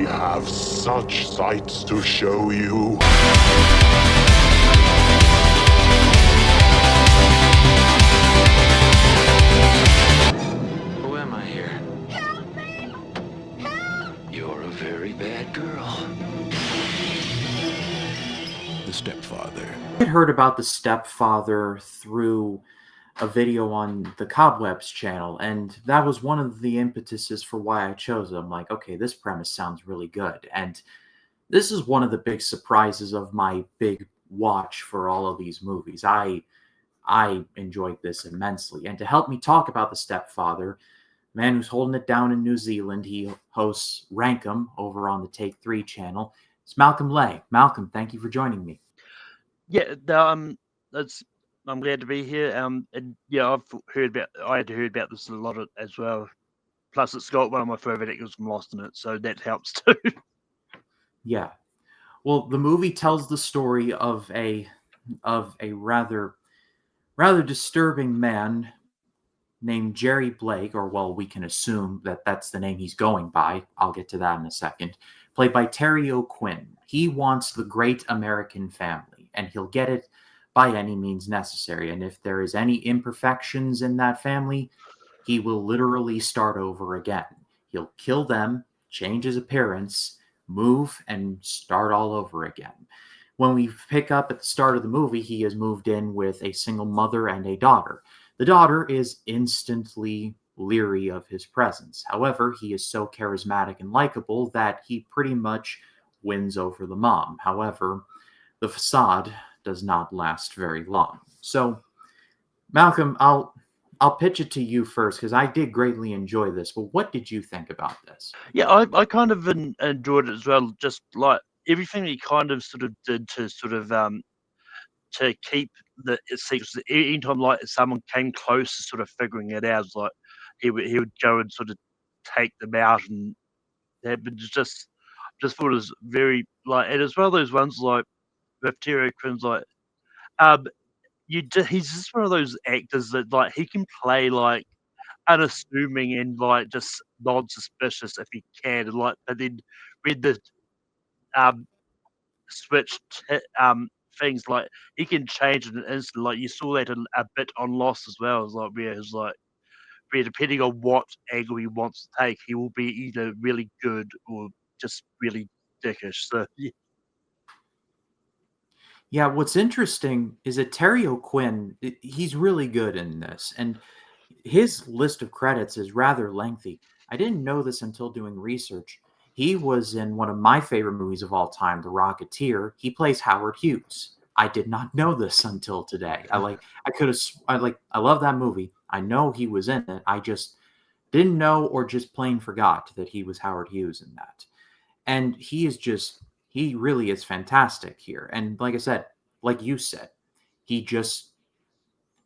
have such sights to show you. Who am I here? Help me! Help! You're a very bad girl. The Stepfather. I had heard about The Stepfather through a video on the Cobwebs channel, and that was one of the impetuses for why I chose it. I'm like, okay, this premise sounds really good, and this is one of the big surprises of my big watch for all of these movies. I enjoyed this immensely, and to help me talk about The Stepfather, man who's holding it down in New Zealand, he hosts Rankum over on the Take 3 channel. It's Malcolm Lay. Malcolm, thank you for joining me. Yeah, I'm glad to be here. And yeah, I had heard about this a lot as well. Plus, it's got one of my favorite actors from Lost in it, so that helps too. Yeah. Well, the movie tells the story of a rather disturbing man named Jerry Blake, or well, we can assume that that's the name he's going by. I'll get to that in a second. Played by Terry O'Quinn. He wants the great American family, and he'll get it by any means necessary. And if there is any imperfections in that family, he will literally start over again. He'll kill them, change his appearance, move, and start all over again. When we pick up at the start of the movie, he has moved in with a single mother and a daughter. The daughter is instantly leery of his presence. However, he is so charismatic and likable that he pretty much wins over the mom. However, the facade does not last very long. So, Malcolm, I'll pitch it to you first because I did greatly enjoy this. But what did you think about this? Yeah, I kind of enjoyed it as well. Just like everything he kind of sort of did to sort of to keep the secrets. Anytime like someone came close to sort of figuring it out, like he would go and sort of take them out, and that but just thought it was very like, and it's one of those ones like with Terry Quinn's like he's just one of those actors that like he can play like unassuming and like just non-suspicious if he can, and like but then when the um switch things like he can change in an instant. Like you saw that a bit on Lost as well. It's like where depending on what angle he wants to take, he will be either really good or just really dickish. So yeah. Yeah, what's interesting is that Terry O'Quinn, he's really good in this, and his list of credits is rather lengthy. I didn't know this until doing research. He was in one of my favorite movies of all time, The Rocketeer. He plays Howard Hughes. I did not know this until today. I love that movie. I know he was in it. I just didn't know or just plain forgot that he was Howard Hughes in that. And he really is fantastic here. And like I said, like you said, he just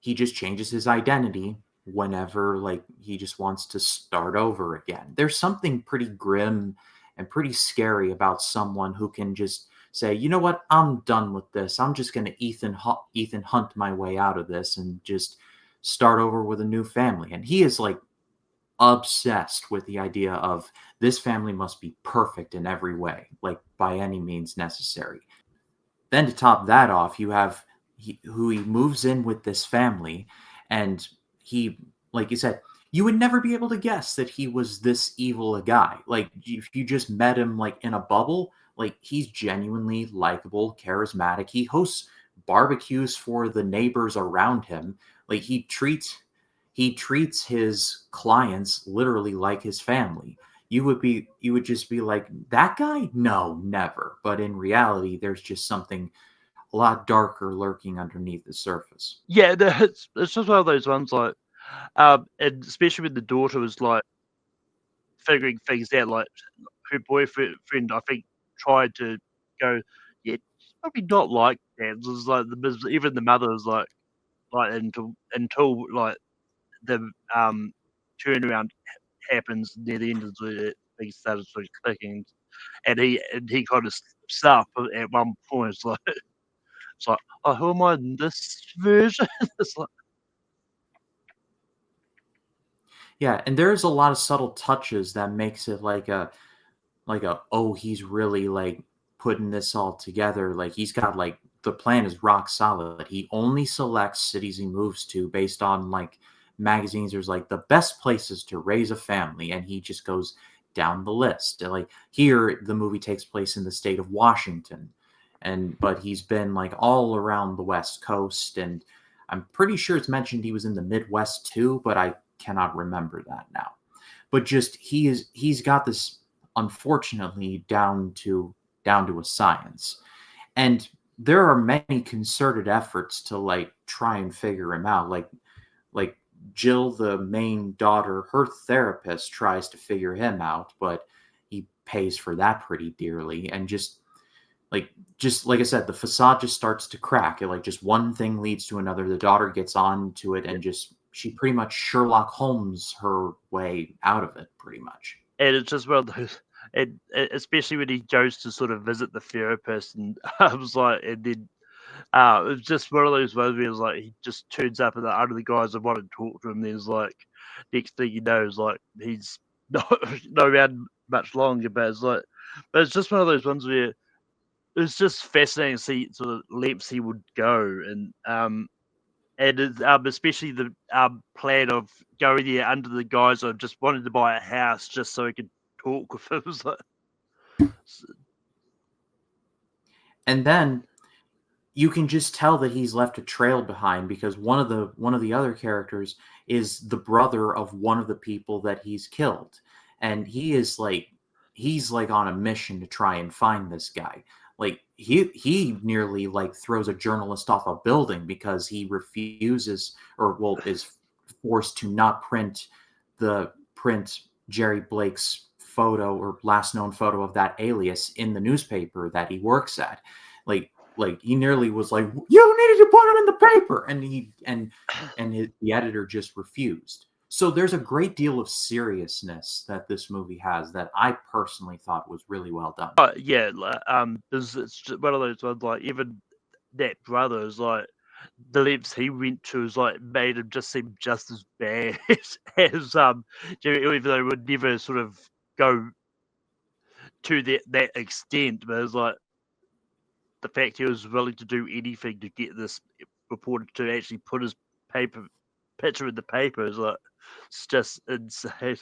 changes his identity whenever like he just wants to start over again. There's something pretty grim and pretty scary about someone who can just say, you know what, I'm done with this. I'm just going to Ethan Hunt my way out of this and just start over with a new family. And he is like obsessed with the idea of this family must be perfect in every way, like by any means necessary. Then to top that off, you have who he moves in with this family, and he, like you said, you would never be able to guess that he was this evil a guy. Like if you just met him like in a bubble, like he's genuinely likable, charismatic. He hosts barbecues for the neighbors around him. Like he treats his clients literally like his family. You would just be like, that guy? No, never. But in reality, there's just something a lot darker lurking underneath the surface. Yeah, it's just one of those ones like, and especially when the daughter was like figuring things out, like her boyfriend, I think, tried to go, yeah, it's probably not like that. It was like even the mother was like until like the turnaround happens near the end of the thing started sort of clicking, and he kind of stopped at one point. It's like, oh, who am I in this version? It's like, Yeah, and there's a lot of subtle touches that makes it like he's really like putting this all together. Like he's got like the plan is rock solid. He only selects cities he moves to based on like magazines. There's like the best places to raise a family, and he just goes down the list. And, like here, the movie takes place in the state of Washington, but he's been like all around the West Coast, and I'm pretty sure it's mentioned he was in the Midwest too, but I cannot remember that now. But just he's got this unfortunately down to a science. And there are many concerted efforts to like try and figure him out. Like Jill, the main daughter, her therapist tries to figure him out, but he pays for that pretty dearly. And just like I said, the facade just starts to crack. It like just one thing leads to another. The daughter gets on to it, and just she pretty much Sherlock Holmes her way out of it, pretty much. And it's just one of those, and especially when he goes to sort of visit the therapist, and I was like, and then it was just one of those ones where it was like he just turns up and the other guys that want to talk to him. There's like next thing you know is like he's not around much longer, but it's just one of those ones where it's just fascinating to see sort of lengths he would go, and it's, especially the plan of going there under the guise of just wanting to buy a house just so he could talk with him. It was like, And then you can just tell that he's left a trail behind because one of the other characters is the brother of one of the people that he's killed, and he's like on a mission to try and find this guy. Like he nearly like throws a journalist off a building because he refuses, or well, is forced to not print Jerry Blake's photo or last known photo of that alias in the newspaper that he works at. Like he nearly was like, you needed to put it in the paper, and the editor just refused. So there's a great deal of seriousness that this movie has that I personally thought was really well done. yeah, it's just one of those ones like even that brother is like the lengths he went to is like made him just seem just as bad as Jerry, even though he would never sort of go to that extent. But it's like the fact he was willing to do anything to get this reporter to actually put his picture in the paper is like it's just insane.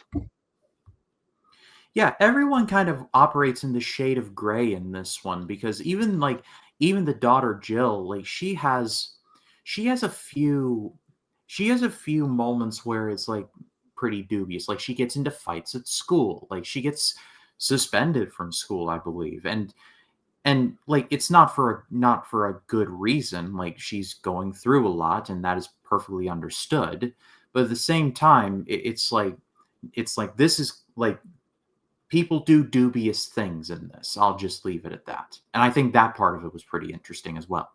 Yeah, everyone kind of operates in the shade of gray in this one because even the daughter Jill, like she has a few moments where it's like pretty dubious. Like she gets into fights at school. Like she gets suspended from school, I believe. And like it's not for a good reason. Like she's going through a lot, and that is perfectly understood. But at the same time, it's like this is like people do dubious things in this. I'll just leave it at that. And I think that part of it was pretty interesting as well.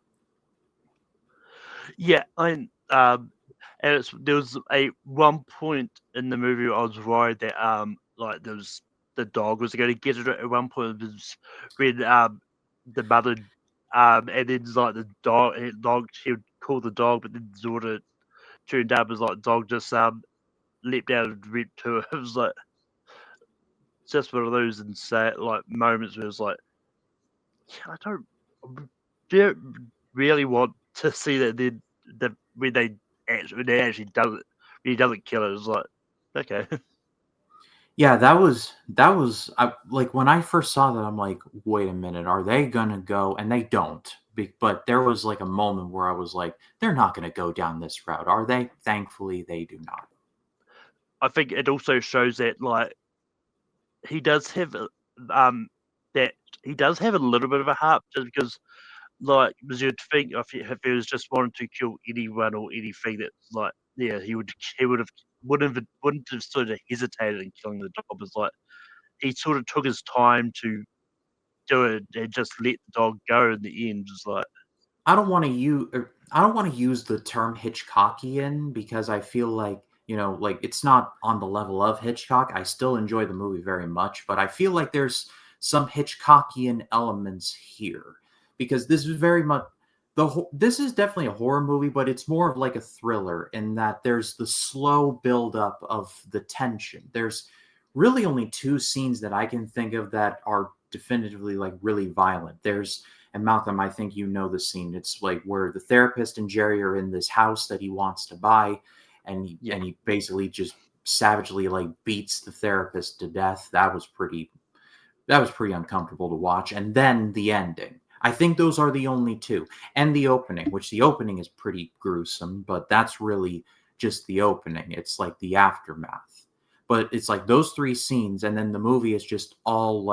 Yeah, and there was a one point in the movie where I was worried that like there was the dog was going to get it at one point. It was when the mother and then like the dog she would call the dog, but then the daughter turned up as like the dog just leapt out and went to her. It was like just one of those insane like moments where it's like I don't really want to see that then when they actually does it when he doesn't kill it. It's like okay. Yeah, like when I first saw that, I'm like, wait a minute, are they gonna go? And they don't. But there was like a moment where I was like, they're not gonna go down this route, are they? Thankfully, they do not. I think it also shows that like he does have um that he does have a little bit of a heart just because like because you'd think if he was just wanting to kill anyone or anything that's like yeah he wouldn't have sort of hesitated in killing the dog. It's like he sort of took his time to do it and just let the dog go in the end. Just like I don't want to use the term Hitchcockian because I feel like, like it's not on the level of Hitchcock. I still enjoy the movie very much, but I feel like there's some Hitchcockian elements here because this is very much this is definitely a horror movie, but it's more of like a thriller in that there's the slow build up of the tension. There's really only two scenes that I can think of that are definitively like really violent. There's and Malcolm, I think you know the scene. It's like where the therapist and Jerry are in this house that he wants to buy, and he basically just savagely like beats the therapist to death. That was pretty uncomfortable to watch. And then the ending. I think those are the only two. And the opening, which the opening is pretty gruesome, but that's really just the opening. It's like the aftermath. But it's like those three scenes, and then the movie is just all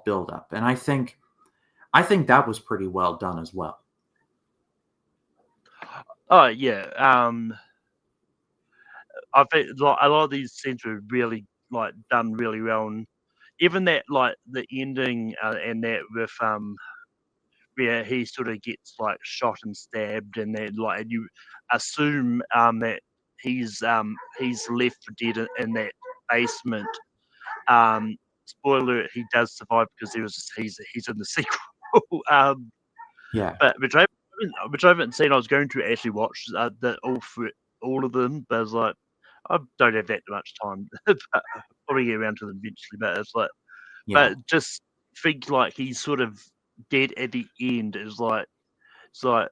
build up. And I think that was pretty well done as well. Oh yeah. I think like a lot of these scenes were really like done really well, and even that like the ending and that with where he sort of gets like shot and stabbed, and then like and you assume that he's left for dead in that basement. Um, Spoiler alert, he does survive because he's in the sequel. Yeah. But which I haven't seen. I was going to actually watch all of them, but I was like, I don't have that much time. But I'll probably get around to them eventually. But it's like, Yeah. but just think like he's sort of dead at the end is like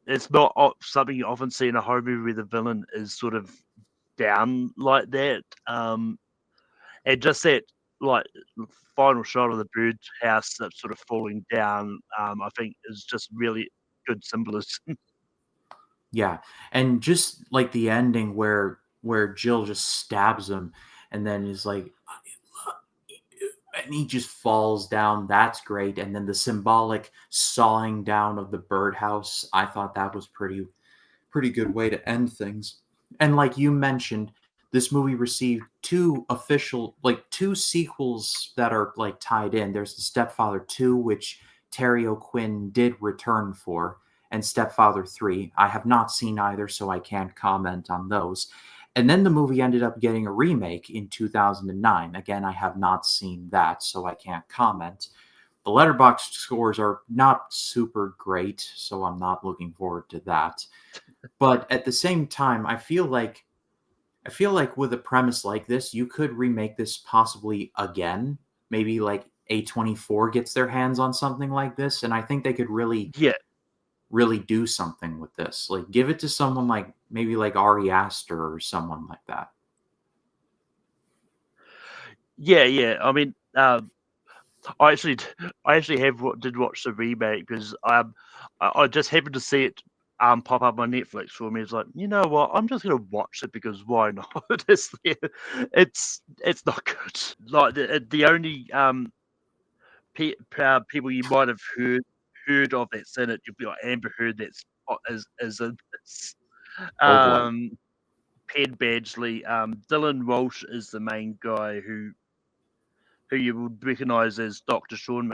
it's not something you often see in a horror movie where the villain is sort of down like that. And just that like final shot of the birdhouse that's sort of falling down, I think is just really good symbolism. Yeah. And just like the ending where Jill just stabs him and then is like and he just falls down. That's great. And then the symbolic sawing down of the birdhouse, I thought that was pretty good way to end things. And like you mentioned, this movie received two sequels that are like tied in. There's the Stepfather 2, which Terry O'Quinn did return for, and Stepfather 3. I have not seen either, so I can't comment on those. And then the movie ended up getting a remake in 2009. Again, I have not seen that, so I can't comment. The Letterboxd scores are not super great, so I'm not looking forward to that. But at the same time, I feel like with a premise like this, you could remake this possibly again. Maybe like A24 gets their hands on something like this, and I think they could Yeah, really do something with this. Like give it to someone like maybe like Ari Aster or someone like that. yeah. I mean, I actually, I actually did watch the remake because I just happened to see it pop up on Netflix for me. It's like, you know what? I'm just gonna watch it because why not? It's not good. Like the only people you might have heard of that's in it, you'll be like Amber Heard is in this. Oh boy. Um, Penn Badgley, Dylan Walsh is the main guy who you would recognise as Dr. Sean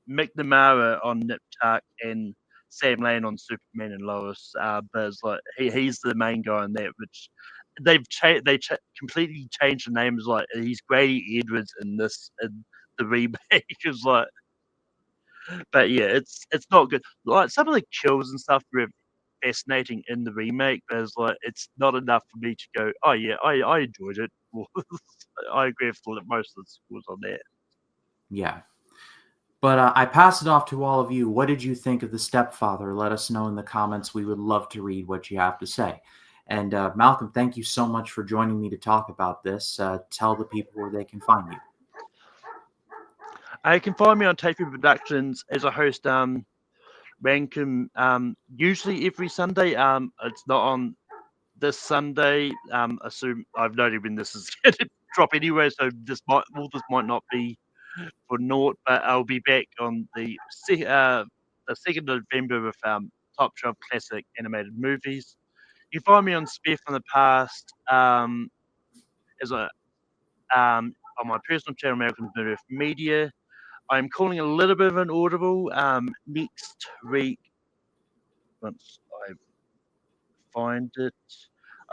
McNamara on Nip Tuck and Sam Lane on Superman and Lois. But it's like he's the main guy in that, which completely changed the names. Like he's Grady Edwards in the remake. Is like, but yeah, it's not good. Like some of the kills and stuff were fascinating in the remake, but it's like it's not enough for me to go. Oh yeah, I enjoyed it. I agree with most of the scores on that. Yeah. But I pass it off to all of you. What did you think of The Stepfather? Let us know in the comments. We would love to read what you have to say. And Malcolm, thank you so much for joining me to talk about this. Tell the people where they can find you. You can find me on Taping Productions as a host. Rankin, usually every Sunday. It's not on this Sunday. Assume I've noted when this is going to drop anyway, so this might not be for naught. But I'll be back on the 2nd of November with Top Shelf Classic Animated Movies. You can find me on Spare from the Past as a on my personal channel, American Murder Media. I'm calling a little bit of an audible next week. Once I find it,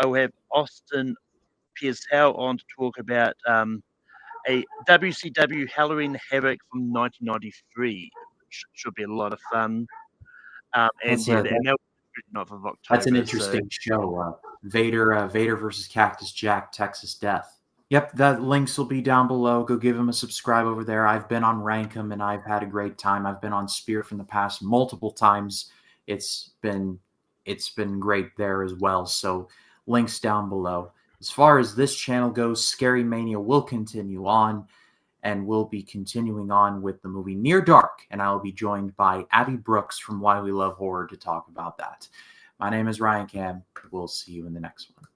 I will have Austin Pierce-Howe on to talk about a WCW Halloween Havoc from 1993, which should be a lot of fun. And That's yeah, a and that was 9th of that's an October. So interesting show. Vader versus Cactus Jack, Texas Death. Yep, that links will be down below. Go give him a subscribe over there. I've been on Rankum and I've had a great time. I've been on Spear from the past multiple times. It's been great there as well. So links down below. As far as this channel goes, Scary Mania will continue on, and we'll be continuing on with the movie Near Dark, and I'll be joined by Abby Brooks from Why We Love Horror to talk about that. My name is Ryan Cam. We'll see you in the next one.